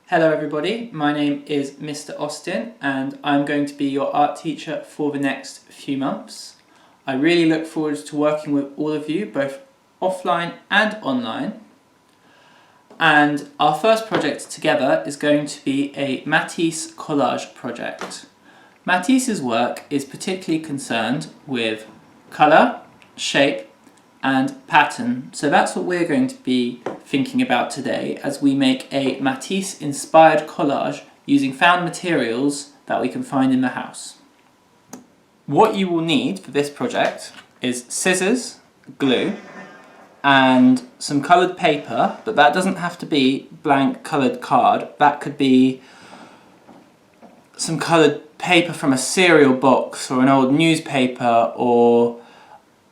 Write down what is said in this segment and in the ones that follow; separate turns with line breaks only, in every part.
Hello everybody, my name is Mr. Austin and I'm going to be your art teacher for the next few months. I really look forward to working with all of you, both offline and online. And our first project together is going to be a Matisse collage project. Matisse's work is particularly concerned with colour, shape and pattern. So that's what we're going to be thinking about today as we make a Matisse inspired collage using found materials that we can find in the house. What you will need for this project is scissors, glue and some coloured paper, but that doesn't have to be blank coloured card. That could be some coloured paper from a cereal box or an old newspaper or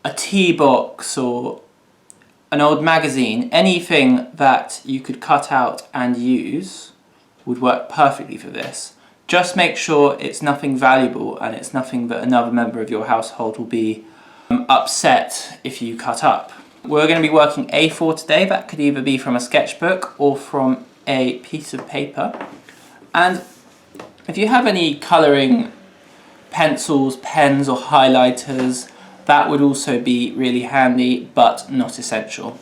a tea box or an old magazine. Anything that you could cut out and use would work perfectly for this. Just make sure it's nothing valuable and it's nothing that another member of your household will be upset if you cut up. We're going to be working A4 today. That could either be from a sketchbook or from a piece of paper. And if you have any colouring pencils, pens or highlighters, that would also be really handy, but not essential.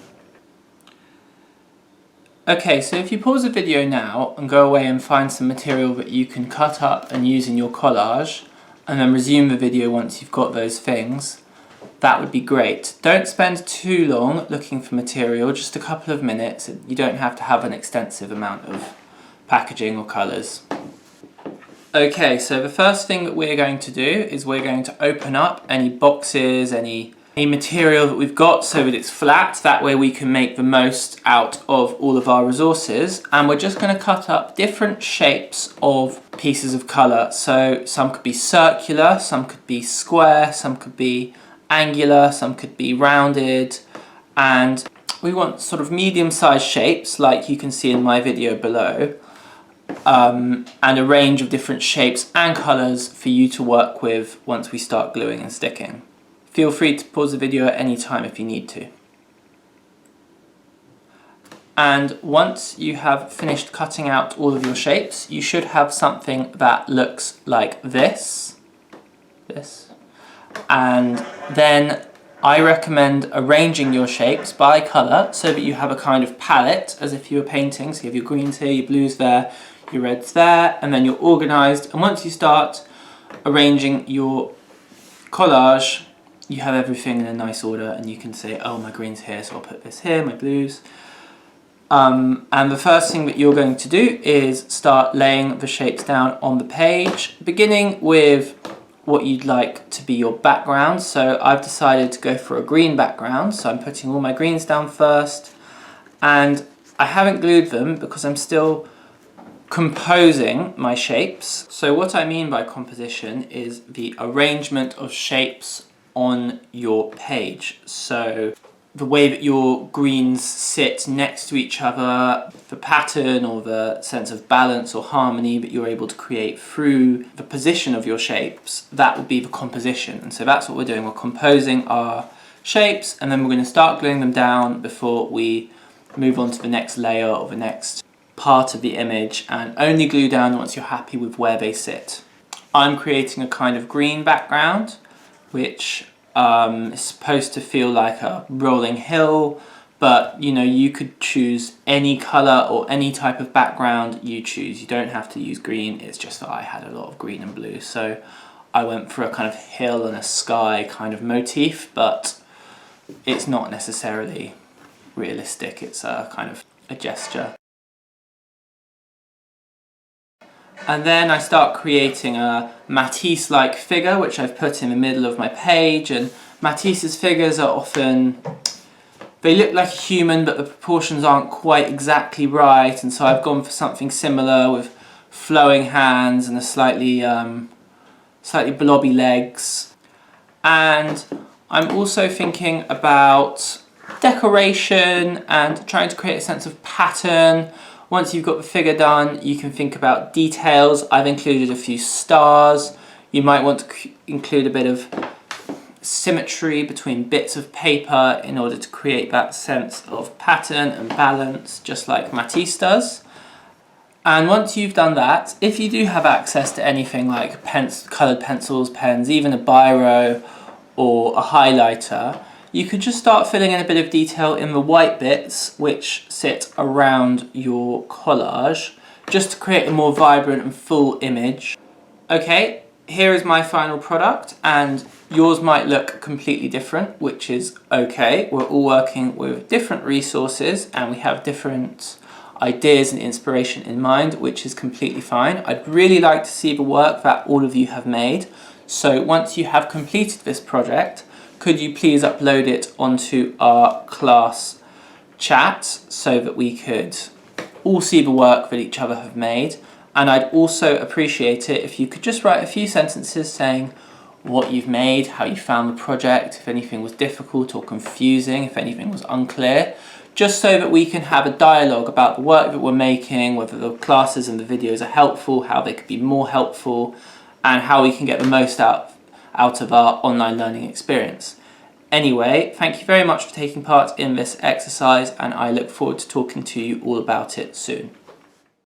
Okay, so if you pause the video now and go away and find some material that you can cut up and use in your collage, and then resume the video once you've got those things, that would be great. Don't spend too long looking for material, just a couple of minutes. You don't have to have an extensive amount of packaging or colours. Okay, so the first thing that we're going to do is we're going to open up any boxes, any material that we've got so that it's flat. That way we can make the most out of all of our resources. And we're just going to cut up different shapes of pieces of colour. So some could be circular, some could be square, some could be angular, some could be rounded. And we want sort of medium-sized shapes like you can see in my video below. And a range of different shapes and colours for you to work with once we start gluing and sticking. Feel free to pause the video at any time if you need to. And once you have finished cutting out all of your shapes, you should have something that looks like this. And then I recommend arranging your shapes by colour so that you have a kind of palette as if you were painting. So you have your greens here, your blues there, your red's there, and then you're organised. And once you start arranging your collage, you have everything in a nice order and you can say, oh, my green's here, so I'll put this here, my blues. And the first thing that you're going to do is start laying the shapes down on the page, beginning with what you'd like to be your background. So I've decided to go for a green background, so I'm putting all my greens down first. And I haven't glued them because I'm still composing my shapes. So what I mean by composition is the arrangement of shapes on your page. So the way that your greens sit next to each other, the pattern or the sense of balance or harmony that you're able to create through the position of your shapes, that would be the composition. And so that's what we're doing. We're composing our shapes and then we're going to start gluing them down before we move on to the next layer or the next part of the image, and only glue down once you're happy with where they sit. I'm creating a kind of green background which is supposed to feel like a rolling hill, but you know, you could choose any colour or any type of background you choose. You don't have to use green, it's just that I had a lot of green and blue, so I went for a kind of hill and a sky kind of motif, but it's not necessarily realistic, it's a kind of a gesture. And then I start creating a Matisse-like figure, which I've put in the middle of my page. And Matisse's figures are often, they look like a human, but the proportions aren't quite exactly right. And so I've gone for something similar with flowing hands and a slightly blobby legs. And I'm also thinking about decoration and trying to create a sense of pattern. Once you've got the figure done, you can think about details. I've included a few stars. You might want to include a bit of symmetry between bits of paper in order to create that sense of pattern and balance, just like Matisse does. And once you've done that, if you do have access to anything like coloured pencils, pens, even a biro or a highlighter, you could just start filling in a bit of detail in the white bits which sit around your collage, just to create a more vibrant and full image. Okay, here is my final product, and yours might look completely different, which is okay. We're all working with different resources and we have different ideas and inspiration in mind, which is completely fine. I'd really like to see the work that all of you have made. So once you have completed this project, could you please upload it onto our class chat so that we could all see the work that each other have made? And I'd also appreciate it if you could just write a few sentences saying what you've made, how you found the project, if anything was difficult or confusing, if anything was unclear, just so that we can have a dialogue about the work that we're making, whether the classes and the videos are helpful, how they could be more helpful, and how we can get the most out of our online learning experience. Anyway, thank you very much for taking part in this exercise, and I look forward to talking to you all about it soon.